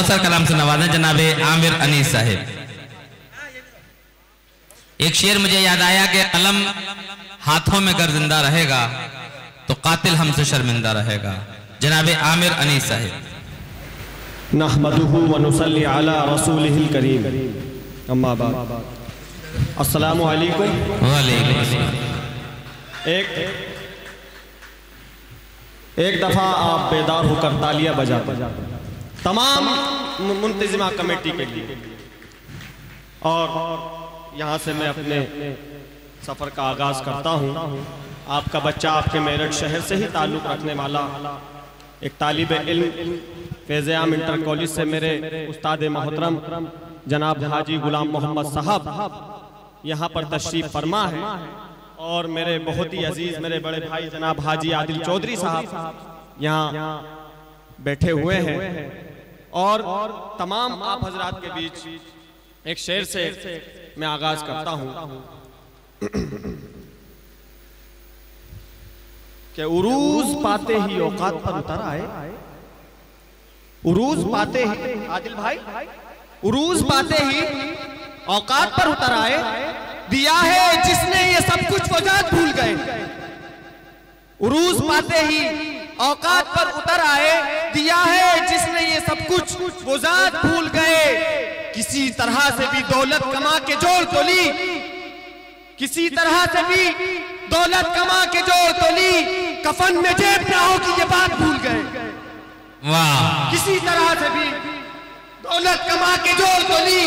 मुख्तसर कलाम से नवाजें जनाब आमिर अनीस साहिब। एक शेर मुझे याद आया कि कलम हाथों में अगर जिंदा रहेगा तो कातिल हमसे शर्मिंदा रहेगा। जनाब आमिर अनीस साहिब। नहमदुहु व नुसल्ली अला रसूलिहिल करीम, अम्मा बाद। अस्सलामु अलैकुम। वालेकुम अस्सलाम। एक दफ़ा आप बेदार होकर तालियां बजाते तमाम मुंतजिमा कमेटी के लिए, और यहाँ से मैं अपने सफ़र का आगाज़ करता हूँ। आपका बच्चा आपके मेरठ शहर से ही ताल्लुक़ रखने वाला एक तालिब इल्म फैज़ आम इंटर कॉलेज से मेरे उस्ताद मोहतरम जनाब हाजी गुलाम मोहम्मद साहब यहाँ पर तशरीफ़ फरमा है, और मेरे बहुत ही अजीज मेरे बड़े भाई जनाब हाजी आदिल चौधरी साहब यहाँ बैठे हुए हैं। और तमाम आप हजरात के बीच एक शेर से मैं आगाज करता हूँ कि उरूज पाते ही औकात पर उतर आए। उरूज पाते ही आदिल भाई, उरूज पाते ही औकात पर उतर आए। दिया है जिसने ये सब कुछ वो जात भूल गए। उरूज पाते ही औकात पर उतर आए। दिया है जिसने ये सब कुछ वो जात भूल गए। किसी तरह से भी दौलत कमा के जोड़ तो ली, किसी तरह से भी दौलत कमा के जोड़ तो ली। कफन में जेब ना होगी ये बात भूल गए। वाह। किसी तरह से भी दौलत कमा के जोड़ तो ली,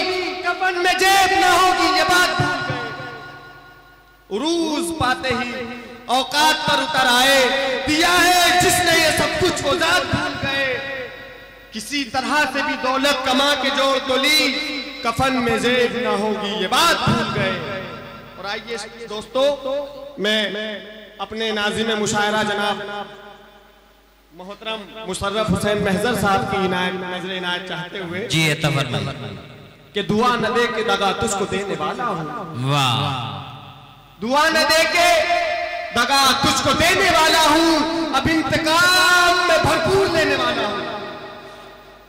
कफन में जेब ना होगी ये बात भूल गए। उरूज पाते ही औकात पर उतर आए। दिया है जिसने ये सब कुछ वो जात भूल गए। किसी तरह से भी दौलत कमा के जोड़ तो ली, कफन में जेब ना होगी ये बात भूल गए। और आइए दोस्तों, मैं अपने नाज़िम मुशायरा जनाब मोहतरम मुशर्रफ हुसैन महजर साहब की नजर इनायत चाहते हुए जी कि दुआ न दे के दगा तुझको देने वाला हूँ। वाह। दुआ न दे के दगा तुझको देने वाला हूँ, अब इंतकाम में भरपूर लेने वाला हूँ।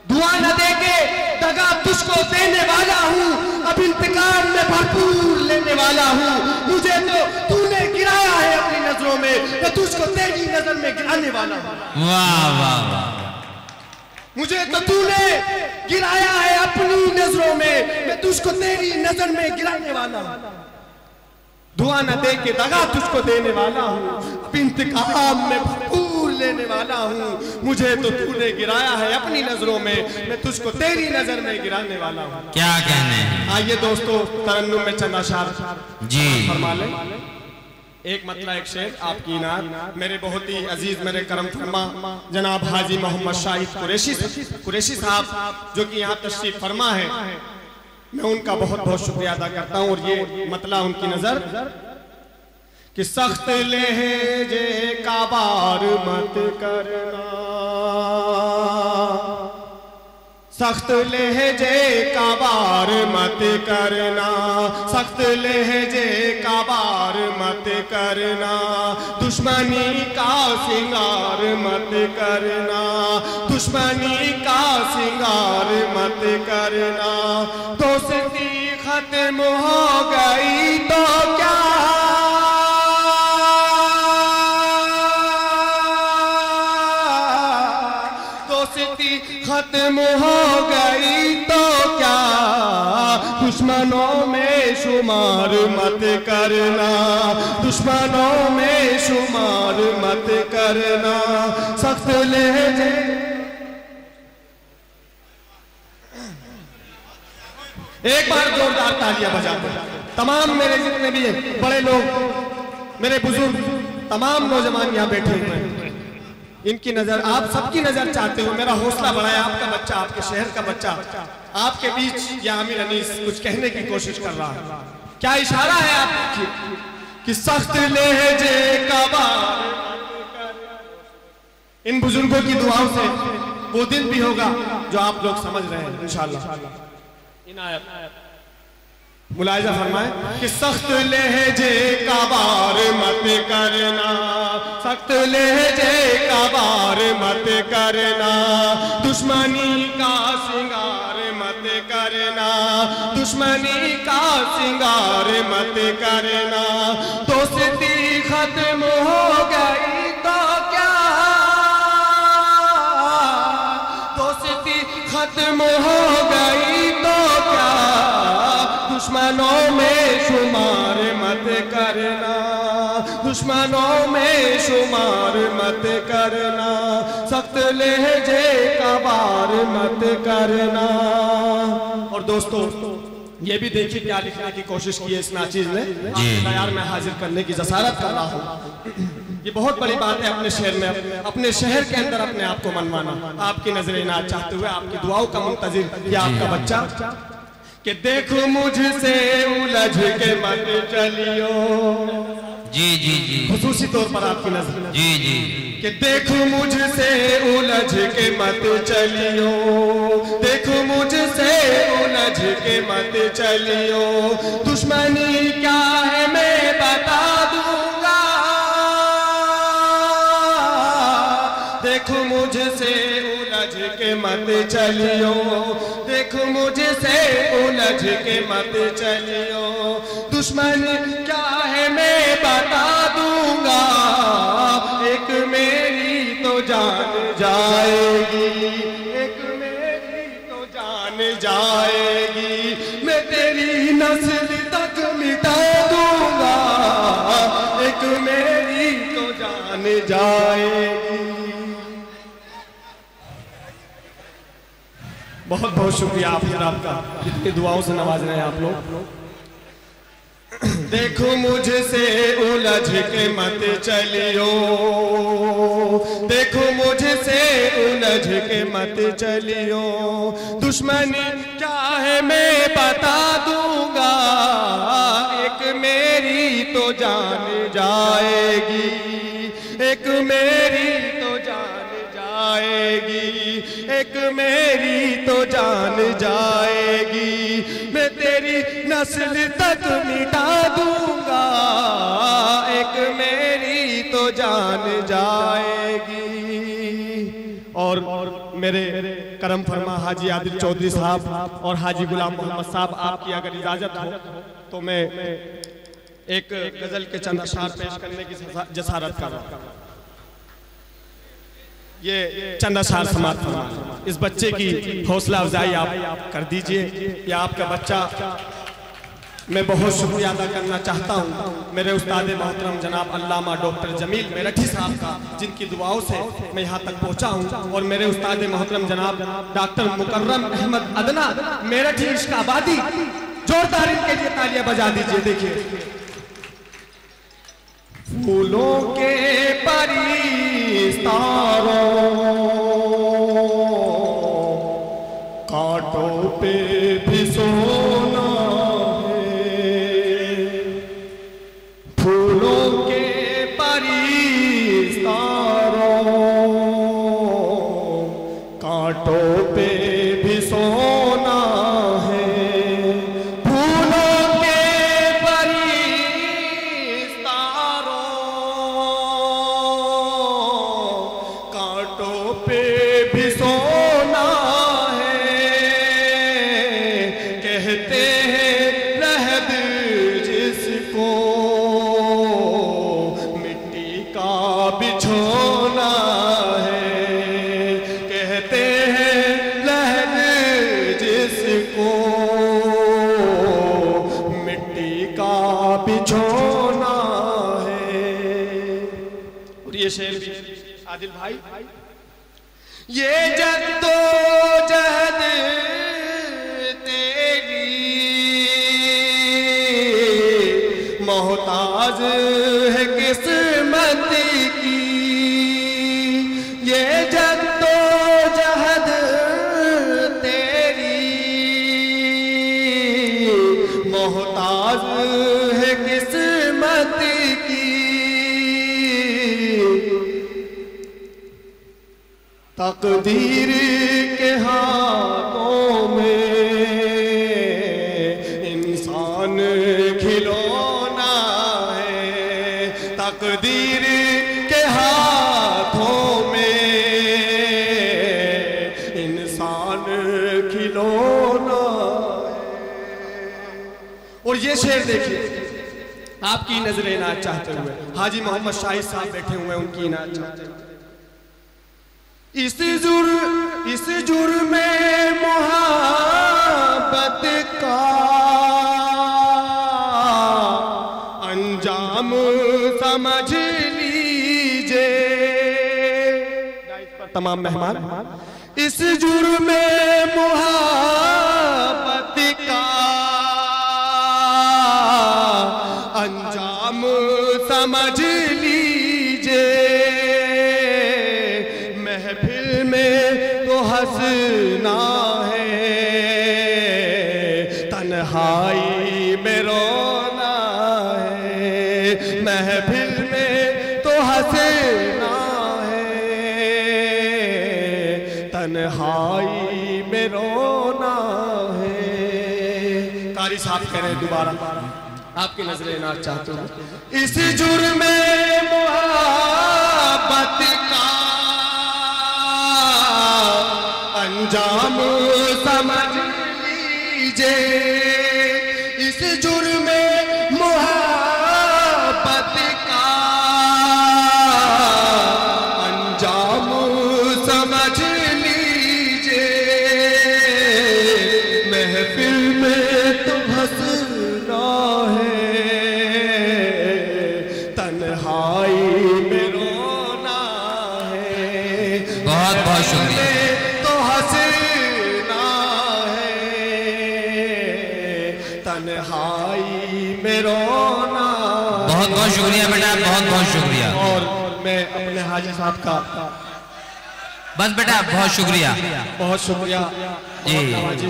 दुआ न दे के दगा तुझको देने वाला हूँ, अब इंतकाम में भरपूर लेने वाला हूँ। मुझे तो तूने गिराया है अपनी नजरों में, तो तुझको तेरी नजर में गिराने वाला हूँ। वाह वाह। मुझे तो तूने गिराया है अपनी नजरों में, मैं तुझको तेरी नजर में गिराने वाला हूँ। दुआ न दे के दगा तुझको देने वाला हूँ, अब इंतकाम में भरपूर लेने वाला हूँ। मुझे तो तूने गिराया है अपनी नजरों में, मैं तुझको तेरी नजर में गिराने वाला हूँ। क्या कहने हैं। आइए दोस्तों, तरन्नुम में चंद अशार जी फरमा लें। एक मतलब एक शेर आपकी इनायत मेरे बहुत ही अजीज मेरे करम फरमा जनाब हाजी मोहम्मद शाहिद कुरैशी साहब जो कि यहाँ तशरीफ फरमा है, मैं उनका बहुत बहुत शुक्रिया अदा करता हूँ। और ये मतला उनकी नजर कि सख्त लहजे का बार मत करना, सख्त लहजे का बार मत करना, सख्त लहजे का बार मत करना। दुश्मनी का सिंगार मत करना, दुश्मनी का सिंगार मत करना। दोस्ती खत्म हो गई तो क्या, दोस्ती खत्म हो गई तो क्या, दुश्मनों में शुमार मत करना, दुश्मनों में शुमार मत करना। सख्त लहजे एक बार जोरदार तालियां बजाते तमाम मेरे जितने भी बड़े लोग, मेरे बुजुर्ग, तमाम नौजवान यहाँ बैठे हुए हैं। इनकी नजर, आप सबकी नजर चाहते हो। मेरा हौसला बढ़ाया, आपका बच्चा, आपके शहर का बच्चा आपके बीच या आमिर अनीस कुछ कहने की कोशिश कर रहा है। क्या इशारा है आपकी कि सख्त लहजे का बार। इन बुजुर्गों की दुआओं से वो दिन भी होगा जो आप लोग समझ रहे हैं इंशाअल्लाह। मुलाहिजा फरमाए कि सख्त लहजे का बार मत करना, सख्त लहजे का बार मत मत करना, दुश्मनी का सिंगार मत करना, दुश्मनी का सिंगार मत करना। दोस्ती खत्म हो गई तो क्या, दोस्ती खत्म हो गई तो क्या, दुश्मनों में शुमार मत करना, दुश्मनों में शुमार मत करना, सख्त लहजे का वार मत करना। और दोस्तों ये भी देखिए क्या लिखने की कोशिश की है इस नाचीज ने, तैयार में हाजिर करने की जसारत कर रहा हूँ। ये बहुत बड़ी बात है अपने शहर में, अपने शहर के अंदर अपने आप को मनवाना, आपकी नजर इनायत चाहते हुए, आपकी दुआओं का मुंतजिर ये आपका बच्चा। कि देखो मुझसे उलझ के मत चलियो, जी जी जी, खुसूसी तौर पर आपकी नजर, जी जी, कि देखो मुझसे उलझ के मत चलियो, देखो मुझसे उलझ के मत चलियो, दुश्मनी क्या है मैं बता दूंगा, देखो मुझसे उलझ के मत चलियो, देखो मुझसे उलझ के मत चलियो, दुश्मनी क्या है मैं बता दूंगा, एक मेरी तो जान जाएगी, एक मेरी तो जान जाएगी, मैं तेरी नस्ल तक मिटा दूंगा, एक मेरी तो जान जाएगी। बहुत बहुत शुक्रिया आप आपका, इतनी दुआओं से नवाज रहे हैं आप लोग। देखो मुझसे उलझ के मत चलियो, देखो मुझसे उलझ के मत चलियो, दुश्मनी क्या है मैं बता दूंगा, एक मेरी तो जान जाएगी, एक मेरी तो जान जाएगी, एक मेरी तो जान जाएगी, मैं तेरी नस्ल तक मिटा दूंगा, एक मेरी तो जान जाएगी। और मेरे करम फरमा हाजी आदिल चौधरी साहब और हाजी गुलाम मोहम्मद साहब, आपकी अगर इजाजत हो तो मैं एक गजल के चंद अशआर पेश करने की जसारत कर रहा हूँ। ये चंद अशआर समाप्त फरमा, इस बच्चे की हौसला अफजाई आप कर दीजिए। या आपका बच्चा, मैं बहुत शुक्रिया अदा करना चाहता हूँ मेरे उस्ताद मोहतरम जनाब अल्लामा डॉक्टर जमील मेरठी साहब का, जिनकी दुआओं से मैं यहाँ तक पहुँचा हूँ, और मेरे उस्ताद मोहतरम जनाब डॉक्टर मुकर्रम अहमद अदना मेरठी इश्काबादी, जोरदार इनके लिए तालियां बजा दीजिए। देखिए फूलों के परिस्तारों, कांटों पे भी सोना है, फूलों के परिस्तारों, कांटों पे भी सोना है, आदिल भाई, ये जद्दोजहद तेरी मोहताज है किस्मत की, ये जद्दोजहद तेरी मोहताज है किस्मत की, तकदीर के हाथों में इंसान खिलौना है, तकदीर के हाथों में और ये शेर देखिए, आपकी नजर इनायत चाहते हुए हाजी मोहम्मद शाहिद साहब बैठे हुए, उनकी इनायत चाहते हुए। इस जुर्म में मोहब्बत का अंजाम समझ लीजिए। तमाम मेहमान, इस जुर्म में मोहब्बत का अंजाम समझ लीजिए। महफिल में तो हंसना है, तन्हाई में रोना है। महफिल में तो हंसना है, तन्हाई में रोना है। कारी साहब कह रहे हैं दोबारा, आपकी नजरें ना चाहते हो। इस जुर्म में मोहब्बत का अंजाम समझ लीजिए। इस जुर्म में मोहब्बत का अंजाम समझ लीजिए। महफिल में तो हंसना है, तन्हाई में रोना है। बहुत बहुत शुक्रिया। तो हंसना है, तन्हाई में रोना। बहुत बहुत शुक्रिया बेटा, बहुत बहुत शुक्रिया। और मैं अपने हाजी साहब का बस बेटा बहुत शुक्रिया, बहुत शुक्रिया जी।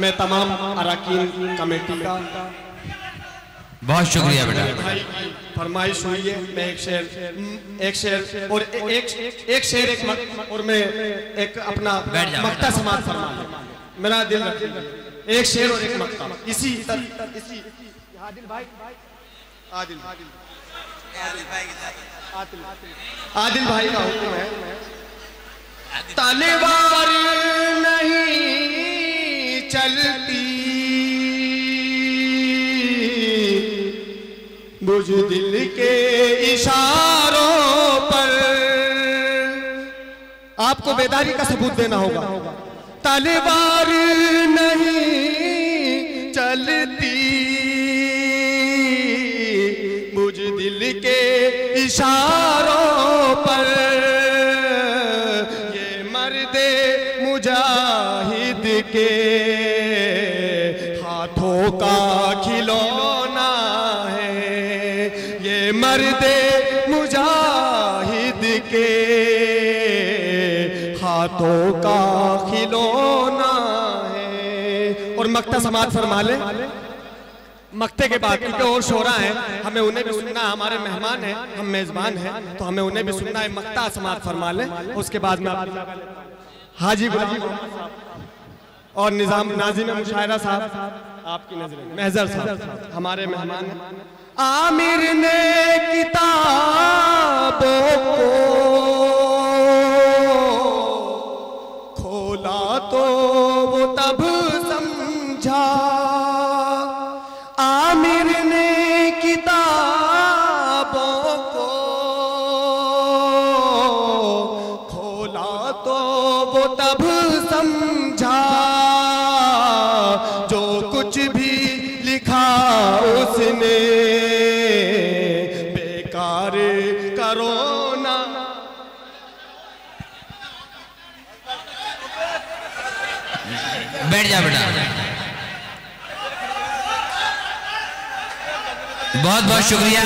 मैं तमाम अरकान कमेटी का बहुत शुक्रिया बेटा। भाई की फरमाइश हुई है, मैं एक शेर और एक शेर और मैं एक अपना मक्ता समाज फरमा लूं। मेरा दिल रखिए, एक शेर और एक मक्ता। इसी आदिल भाई का हुक्म है। तलवार नहीं चलती बुज़दिल के इशारों पर। आपको बेदारी का सबूत देना होगा। तलवार नहीं चलती बुज़दिल के इशारों पर। ये मर्दे मुजाहिद के हाथों का खिलौना है। ये मर्दे मुजाहिद के हाथों का खिलौना है। और मक्ता समाज फरमा ले मक्ते के बाद, क्योंकि और शोरा है, हमें उन्हें भी सुनना। हमारे मेहमान हैं, हम मेजबान हैं, तो हमें उन्हें भी सुनना है। मक्ता समाज फरमा ले, उसके बाद में हाजी गुलाम और निजाम नाज़िम मुशायरा साहब, आपकी नजरें महजर साहब हमारे मेहमान हैं। आमिर ने किताबों को खोला तो वो तब समझा। आमिर ने किताबों को खोला तो वो तब समझा। जो कुछ भी लिखा उसने बेकार करो ना। बैठ जा बेटा। बहुत बहुत शुक्रिया।